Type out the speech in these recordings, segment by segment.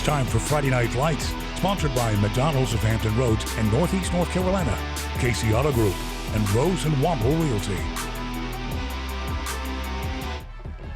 time for Friday Night Lights, sponsored by McDonald's of Hampton Roads and Northeast North Carolina, Casey Auto Group, and Rose and Wamble Realty.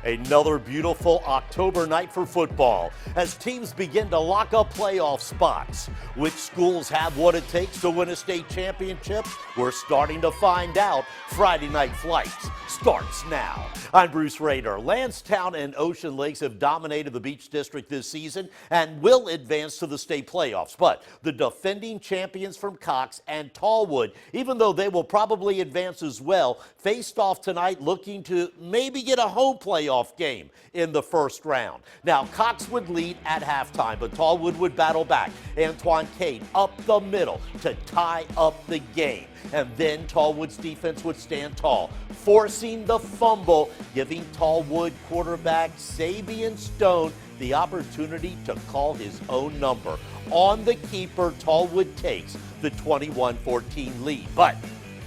Another beautiful October night for football as teams begin to lock up playoff spots. Which schools have what it takes to win a state championship? We're starting to find out. Friday Night Flights starts now. I'm Bruce Rader. Lansdowne and Ocean Lakes have dominated the Beach District this season and will advance to the state playoffs. But the defending champions from Cox and Tallwood, even though they will probably advance as well, faced off tonight looking to maybe get a home playoff game in the first round. Now, Cox would lead at halftime, but Tallwood would battle back. Antoine Cade up the middle to tie up the game. And then Tallwood's defense would stand tall, forcing the fumble, giving Tallwood quarterback Sabian Stone the opportunity to call his own number. On the keeper, Tallwood takes the 21-14 lead. But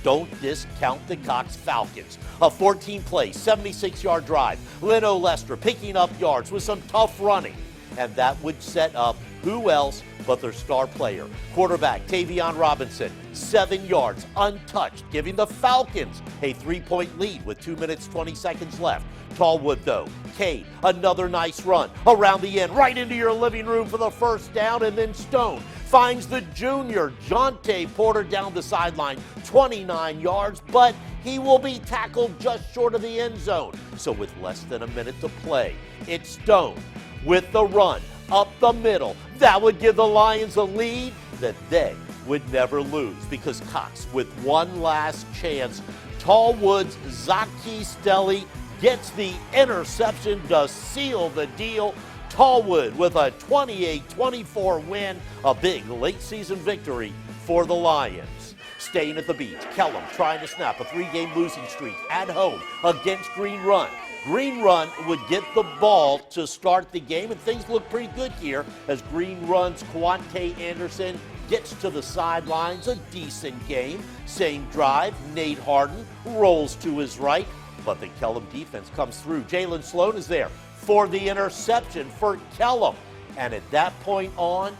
don't discount the Cox Falcons. A 14-play, 76-yard drive. Leno Lester picking up yards with some tough running. And that would set up who else but their star player. Quarterback Tavion Robinson, 7 yards, untouched, giving the Falcons a 3-point lead with 2 minutes, 20 seconds left. Tallwood, though, Cade, another nice run around the end, right into your living room for the first down, and then Stone finds the junior, Jonte Porter, down the sideline, 29 yards, but he will be tackled just short of the end zone. So with less than a minute to play, it's Stone with the run up the middle. That would give the Lions a lead that they would never lose, because Cox, with one last chance, Tallwood's Zaki Stelly gets the interception to seal the deal. Tallwood with a 28-24 win, a big late season victory for the Lions. Staying at the beach, Kellum trying to snap a 3-game losing streak at home against Green Run. Green Run would get the ball to start the game, and things look pretty good here as Green Run's Quante Anderson gets to the sidelines. A decent game. Same drive, Nate Harden rolls to his right, but the Kellum defense comes through. Jalen Sloan is there for the interception for Kellum. And at that point on,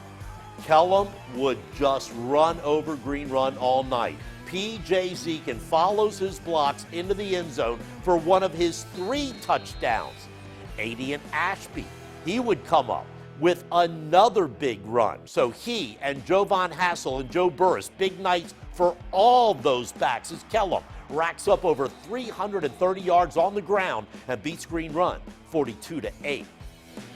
Kellum would just run over Green Run all night. P.J. Zekin follows his blocks into the end zone for one of his 3 touchdowns. Adian Ashby, he would come up with another big run. So he and Jovan Hassel and Joe Burris, big nights for all those backs as Kellum racks up over 330 yards on the ground and beats Green Run 42-8.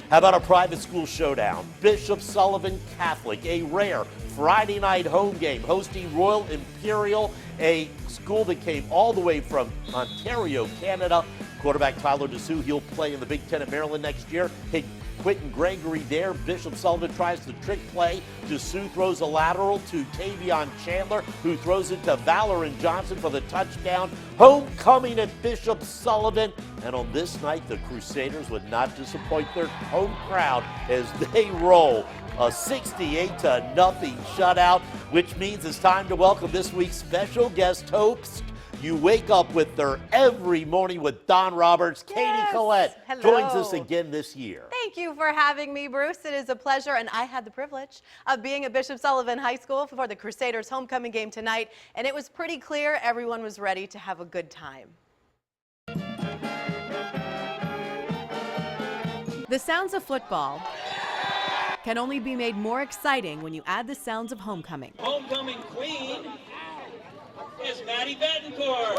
How about a private school showdown? Bishop Sullivan Catholic, a rare Friday night home game, hosting Royal Imperial, a school that came all the way from Ontario, Canada. Quarterback Tyler Dessou, he'll play in the Big Ten at Maryland next year. Hey, Quentin Gregory there. Bishop Sullivan tries the trick play. Dessou throws a lateral to Tavion Chandler, who throws it to Valoran Johnson for the touchdown. Homecoming at Bishop Sullivan. And on this night, the Crusaders would not disappoint their home crowd as they roll a 68-0 shutout, which means it's time to welcome this week's special guest host. You wake up with her every morning with Don Roberts. Katie Collette joins us again this year. Thank you for having me, Bruce. It is a pleasure, and I had the privilege of being at Bishop Sullivan High School for the Crusaders homecoming game tonight, and it was pretty clear everyone was ready to have a good time. The sounds of football can only be made more exciting when you add the sounds of homecoming. Homecoming queen is Maddie Betancourt.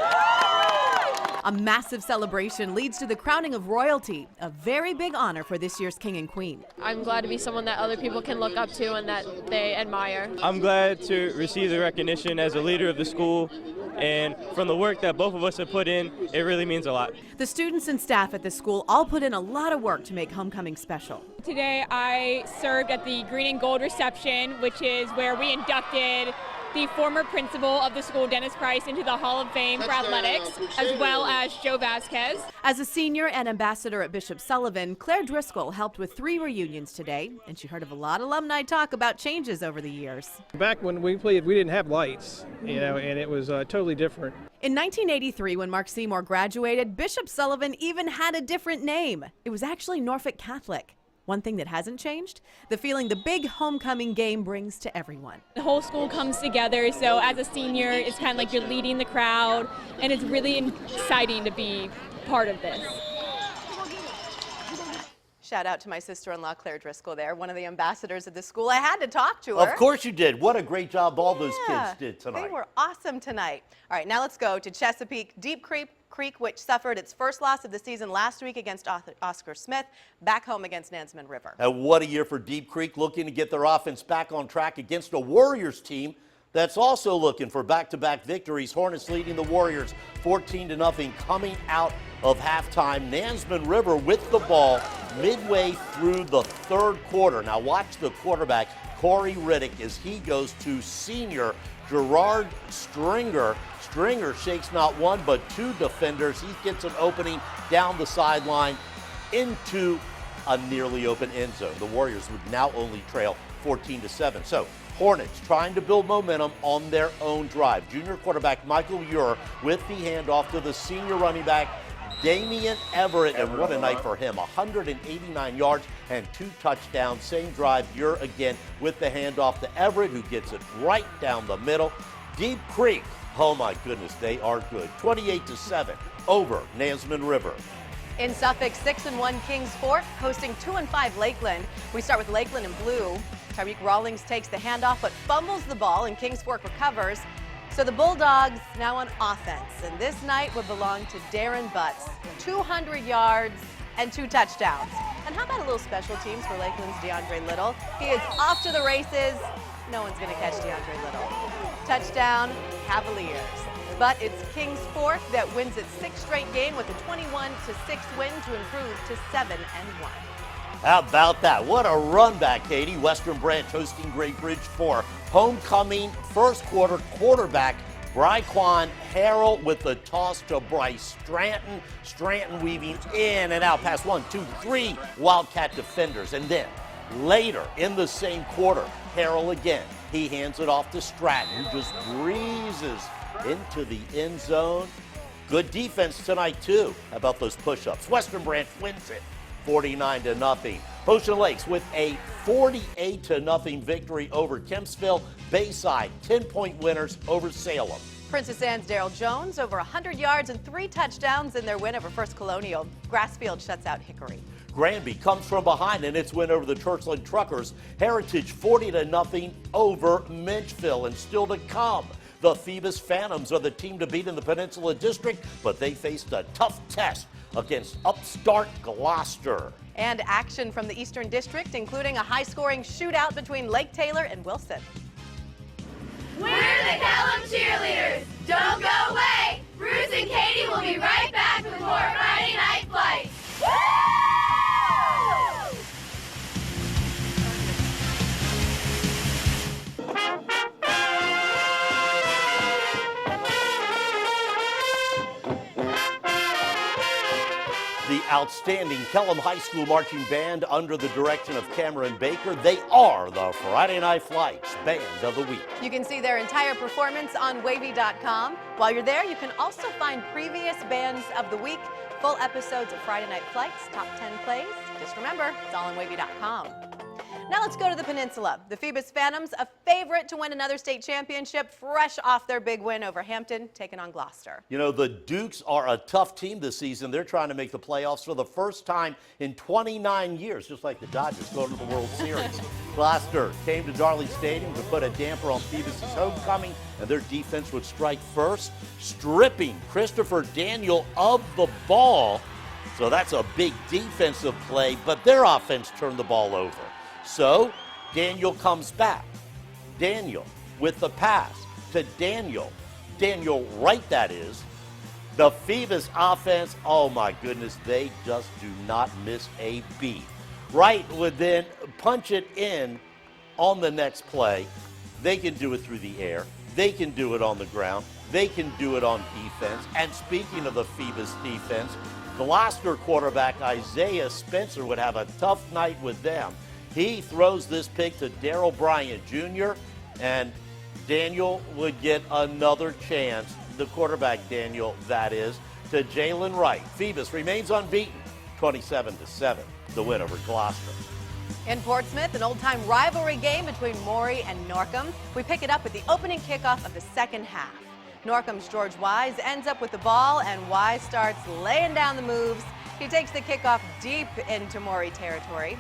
A massive celebration leads to the crowning of royalty, a very big honor for this year's king and queen. I'm glad to be someone that other people can look up to and that they admire. I'm glad to receive the recognition as a leader of the school, and from the work that both of us have put in, it really means a lot. The students and staff at the school all put in a lot of work to make homecoming special. Today I served at the Green and Gold reception, which is where we inducted the former principal of the school, Dennis Price, into the Hall of Fame for athletics, as well as Joe Vasquez. As a senior and ambassador at Bishop Sullivan, Claire Driscoll helped with 3 reunions today, and she heard of a lot of alumni talk about changes over the years. Back when we played, we didn't have lights, and it was totally different. In 1983, when Mark Seymour graduated, Bishop Sullivan even had a different name. It was actually Norfolk Catholic. One thing that hasn't changed, the feeling the big homecoming game brings to everyone. The whole school comes together, so as a senior, it's kind of like you're leading the crowd, and it's really exciting to be part of this. Shout out to my sister-in-law, Claire Driscoll there, one of the ambassadors of the school. I had to talk to her. Of course you did. What a great job all those kids did tonight. They were awesome tonight. All right, now let's go to Chesapeake Deep Creek, which suffered its first loss of the season last week against Oscar Smith, back home against Nansemond River. And what a year for Deep Creek, looking to get their offense back on track against a Warriors team that's also looking for back-to-back victories. Hornets leading the Warriors 14-0 coming out of halftime. Nansemond River with the ball midway through the third quarter. Now watch the quarterback, Corey Riddick, as he goes to senior Gerard Stringer. Stringer shakes not one but two defenders. He gets an opening down the sideline into a nearly open end zone. The Warriors would now only trail 14-7. So Hornets trying to build momentum on their own drive. Junior quarterback Michael Ure with the handoff to the senior running back Damian Everett, and what a night for him. 189 yards and 2 touchdowns. Same drive, Ure again with the handoff to Everett, who gets it right down the middle. Deep Creek, oh my goodness, they are good. 28-7 over Nansemond River. In Suffolk, 6-1 Kings Fork hosting 2-5 Lakeland. We start with Lakeland in blue. Tyreek Rawlings takes the handoff but fumbles the ball, and Kings Fork recovers. So the Bulldogs now on offense, and this night would belong to Darren Butts. 200 yards and 2 touchdowns. And how about a little special teams for Lakeland's DeAndre Little? He is off to the races. No one's going to catch DeAndre Little. Touchdown, Cavaliers. But it's Kings Fork that wins its 6th straight game with a 21-6 win to improve to 7-1. How about that? What a run back, Katie. Western Branch hosting Great Bridge for homecoming first quarter quarterback Bryquan Harrell with the toss to Bryce Stratton. Stratton weaving in and out past 1, 2, 3 Wildcat defenders. And then later in the same quarter, Harrell again. He hands it off to Stratton, who just breezes into the end zone. Good defense tonight, too. How about those push-ups? Western Branch wins it 49-0. Ocean Lakes with a 48-0 victory over Kempsville. Bayside, 10-point winners over Salem. Princess Anne's Daryl Jones over 100 yards and 3 touchdowns in their win over First Colonial. Grassfield shuts out Hickory. Granby comes from behind in its win over the Churchland Truckers. Heritage 40-0 over Menchville. And still to come, the Phoebus Phantoms are the team to beat in the Peninsula District, but they faced a tough test against upstart Gloucester. And action from the Eastern District, including a high-scoring shootout between Lake Taylor and Wilson. We're the Kellum cheerleaders. Don't go away. Bruce and Katie will be right back with more Friday Night Flights. The outstanding Kellum High School Marching Band under the direction of Cameron Baker. They are the Friday Night Flights Band of the Week. You can see their entire performance on wavy.com. While you're there, you can also find previous Bands of the Week, full episodes of Friday Night Flights, top 10 plays. Just remember, it's all on wavy.com. Now let's go to the Peninsula. The Phoebus Phantoms, a favorite to win another state championship, fresh off their big win over Hampton, taking on Gloucester. You know, the Dukes are a tough team this season. They're trying to make the playoffs for the first time in 29 years, just like the Dodgers going to the World Series. Gloucester came to Darley Stadium to put a damper on Phoebus' homecoming, and their defense would strike first, stripping Christopher Daniel of the ball. So that's a big defensive play, but their offense turned the ball over. So Daniel comes back. Daniel with the pass to Daniel. Daniel Wright, that is. The Phoebus offense, oh my goodness, they just do not miss a beat. Wright would then punch it in on the next play. They can do it through the air. They can do it on the ground. They can do it on defense. And speaking of the Phoebus defense, Gloucester quarterback Isaiah Spencer would have a tough night with them. He throws this pick to Darrell Bryant Jr., and Daniel would get another chance, the quarterback Daniel, that is, to Jalen Wright. Phoebus remains unbeaten, 27-7, the win over Gloucester. In Portsmouth, an old-time rivalry game between Maury and Norcom. We pick it up with the opening kickoff of the second half. Norcom's George Wise ends up with the ball, and Wise starts laying down the moves. He takes the kickoff deep into Maury territory.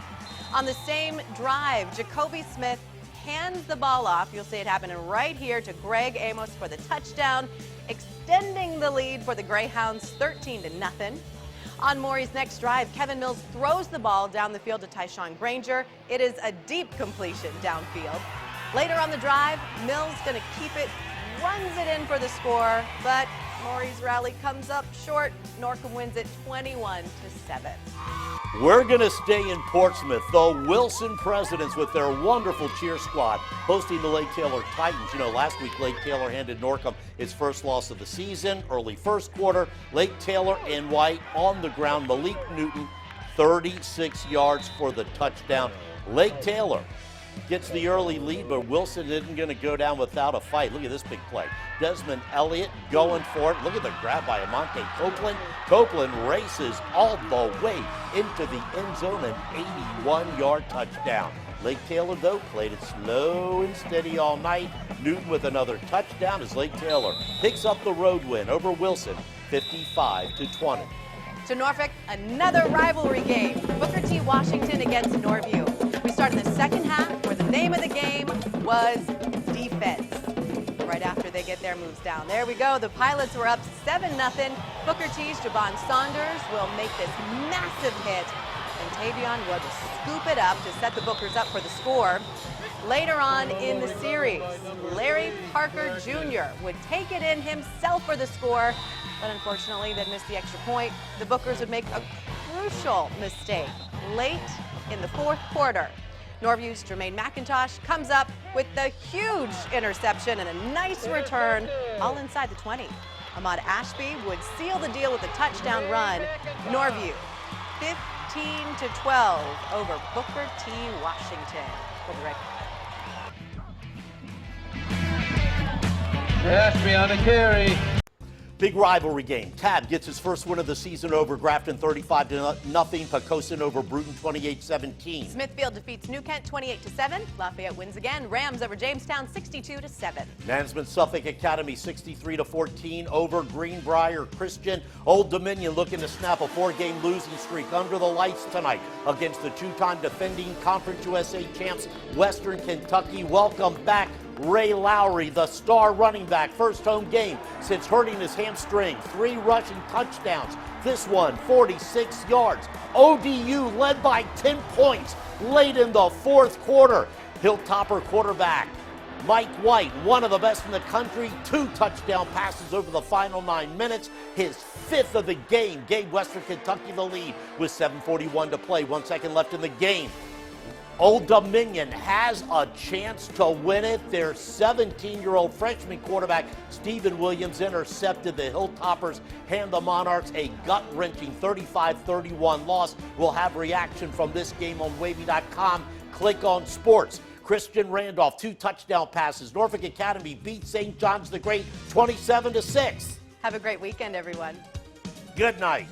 On the same drive, Jacoby Smith hands the ball off. You'll see it happening right here to Greg Amos for the touchdown, extending the lead for the Greyhounds 13-0. On Maury's next drive, Kevin Mills throws the ball down the field to Tyshawn Granger. It is a deep completion downfield. Later on the drive, Mills going to keep it, runs it in for the score, but Maury's rally comes up short. Norcom wins it 21-7. We're going to stay in Portsmouth. The Wilson Presidents with their wonderful cheer squad hosting the Lake Taylor Titans. You know, last week Lake Taylor handed Norcom its first loss of the season, early first quarter. Lake Taylor in white on the ground. Malik Newton, 36 yards for the touchdown. Lake Taylor gets the early lead, but Wilson isn't going to go down without a fight. Look at this big play. Desmond Elliott going for it. Look at the grab by Amante Copeland. Copeland races all the way into the end zone, an 81-yard touchdown. Lake Taylor, though, played it slow and steady all night. Newton with another touchdown as Lake Taylor picks up the road win over Wilson, 55-20. To Norfolk, another rivalry game. Booker T. Washington against Norview. We start in the second half where the name of the game was defense. Right after they get their moves down. There we go. The Pilots were up 7-0. Booker T's Javon Saunders will make this massive hit, and Tavion would scoop it up to set the Bookers up for the score. Later on in the series, Larry Parker Jr. would take it in himself for the score, but unfortunately they'd miss the extra point. The Bookers would make a crucial mistake late in the fourth quarter. Norview's Jermaine McIntosh comes up with the huge interception and a nice return, all inside the 20. Ahmad Ashby would seal the deal with a touchdown run. Norview, 15-12 over Booker T. Washington. We'll be right back. Ashby on a carry. Big rivalry game. Tab gets his first win of the season over Grafton 35-0. Poquoson over Bruton 28-17. Smithfield defeats New Kent 28-7. Lafayette wins again. Rams over Jamestown 62-7. Mansman Suffolk Academy 63-14 over Greenbrier Christian. Old Dominion looking to snap a 4-game losing streak under the lights tonight against the two-time defending Conference USA champs Western Kentucky. Welcome back Ray Lowry, the star running back. First home game since hurting his hamstring. 3 rushing touchdowns. This one, 46 yards. ODU led by 10 points late in the fourth quarter. Hilltopper quarterback Mike White, one of the best in the country, 2 touchdown passes over the final 9 minutes. His 5th of the game gave Western Kentucky the lead with 7:41 to play. 1 second left in the game. Old Dominion has a chance to win it. Their 17-year-old freshman quarterback, Stephen Williams, intercepted the Hilltoppers, hand the Monarchs a gut-wrenching 35-31 loss. We'll have reaction from this game on Wavy.com. Click on Sports. Christian Randolph, 2 touchdown passes. Norfolk Academy beat St. John's the Great 27-6. Have a great weekend, everyone. Good night.